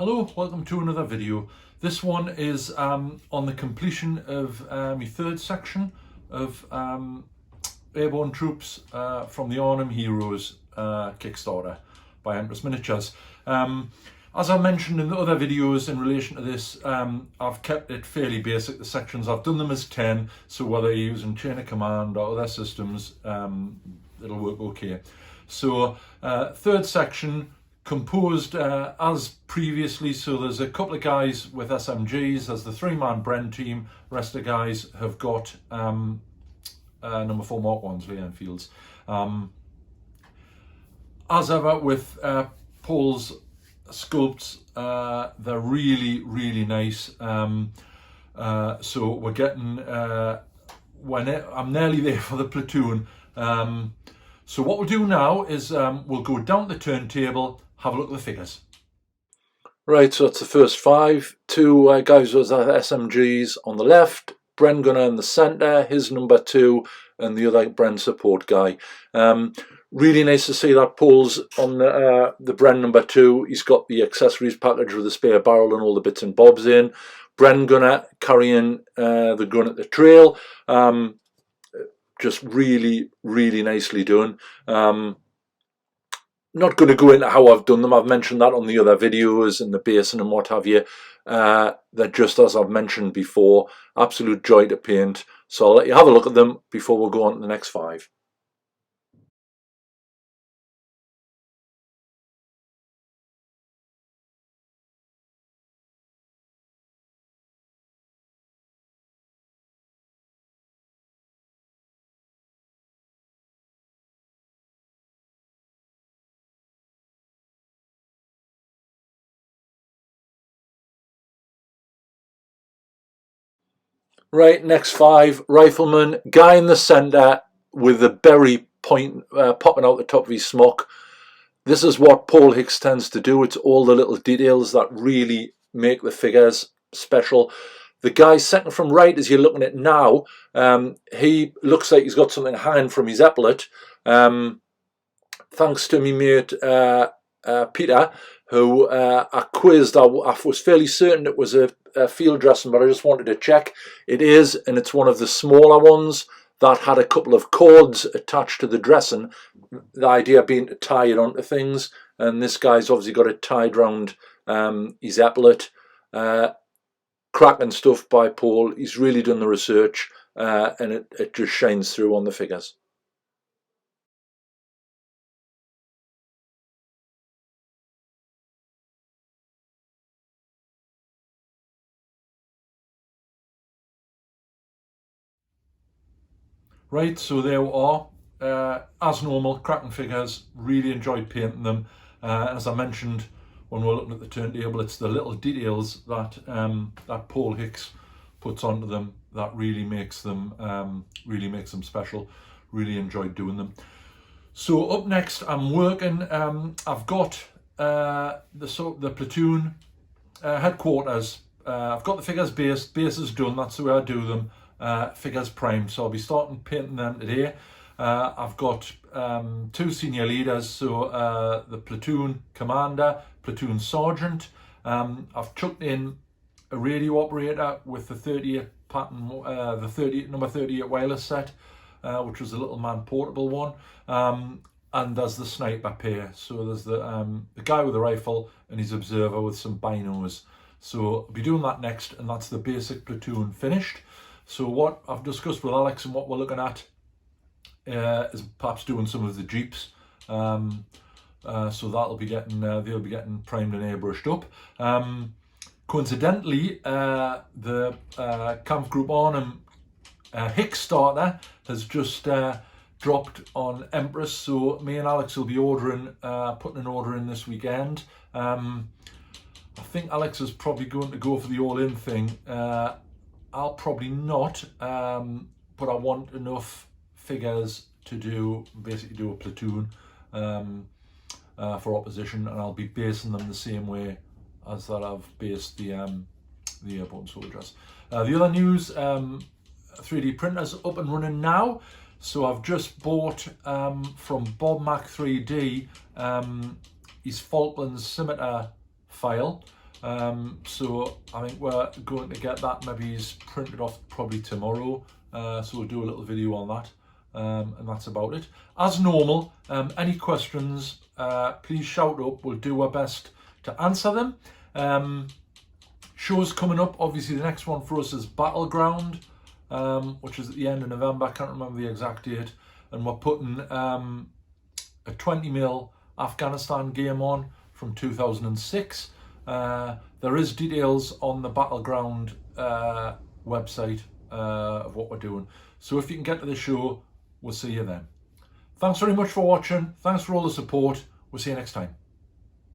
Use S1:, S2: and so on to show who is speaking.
S1: Hello, welcome to another video. This one is on the completion of my third section of Airborne Troops from the Arnhem Heroes Kickstarter by Empress Miniatures. As I mentioned in the other videos in relation to this, I've kept it fairly basic, the sections. I've done them as 10, so whether you're using Chain of Command or other systems, it'll work okay. So third section, composed as previously, so there's a couple of guys with SMGs, there's the 3-man Bren team, the rest of the guys have got number 4 Mark 1s, Lee Enfields. As ever with Paul's sculpts, they're really nice. So we're getting, I'm nearly there for the platoon. So what we'll do now is we'll go down the turntable, have a look at the figures. Right, so it's the first 5. 2 guys with SMGs on the left, Bren Gunner in the centre, his number 2, and the other Bren support guy. Really nice to see that Paul's on the Bren number 2. He's got the accessories package with the spare barrel and all the bits and bobs in. Bren Gunner carrying the gun at the trail. Just really nicely done. Not going to go into how I've done them. I've mentioned that on the other videos and the basing and what have you. They're just as I've mentioned before, absolute joy to paint. So I'll let you have a look at them before we'll go on to the next 5. Right, next 5, rifleman, guy in the centre with the berry point popping out the top of his smock. This is what Paul Hicks tends to do. It's all the little details that really make the figures special. The guy second from right, as you're looking at now, he looks like he's got something hanging from his epaulet. Thanks to me mate Peter, who I quizzed. I was fairly certain it was a field dressing, but I just wanted to check. It is, and it's one of the smaller ones that had a couple of cords attached to the dressing. The idea being to tie it onto things, and this guy's obviously got it tied round his epaulet. Cracking stuff by Paul. He's really done the research, and it just shines through on the figures. Right, so there we are. As normal, cracking figures. Really enjoyed painting them. As I mentioned when we're looking at the turntable, it's the little details that that Paul Hicks puts onto them that really makes them special. Really enjoyed doing them. So up next, I'm working. I've got the platoon headquarters. I've got the figures based. Base is done. That's the way I do them. Figures primed, so I'll be starting painting them today. I've got 2 senior leaders, so the platoon commander, platoon sergeant. I've chucked in a radio operator with the 38 pattern, number 38 wireless set, which was a little man portable one. And there's the sniper pair. So there's the guy with the rifle and his observer with some binos. So I'll be doing that next, and that's the basic platoon finished. So what I've discussed with Alex and what we're looking at is perhaps doing some of the jeeps. So that'll be getting they'll be getting primed and airbrushed up. Coincidentally, the Camp Group Arnhem Kickstarter has just dropped on Empress, so me and Alex will be ordering, putting an order in this weekend. I think Alex is probably going to go for the all-in thing. I'll probably not, but I want enough figures to basically do a platoon for opposition, and I'll be basing them the same way as that I've based the airborne soldiers. The other news, 3D printers up and running now. So I've just bought from Bob Mac 3D his Falklands scimitar file. So I think we're going to get that maybe printed off probably tomorrow. So we'll do a little video on that. And that's about it. As normal, any questions, please shout up. We'll do our best to answer them. Shows coming up. Obviously, the next one for us is Battleground, which is at the end of November. I can't remember the exact date. And we're putting a 20mm Afghanistan game on from 2006. There is details on the Battleground website of what we're doing. So if you can get to the show, we'll see you then. Thanks very much for watching. Thanks for all the support. We'll see you next time.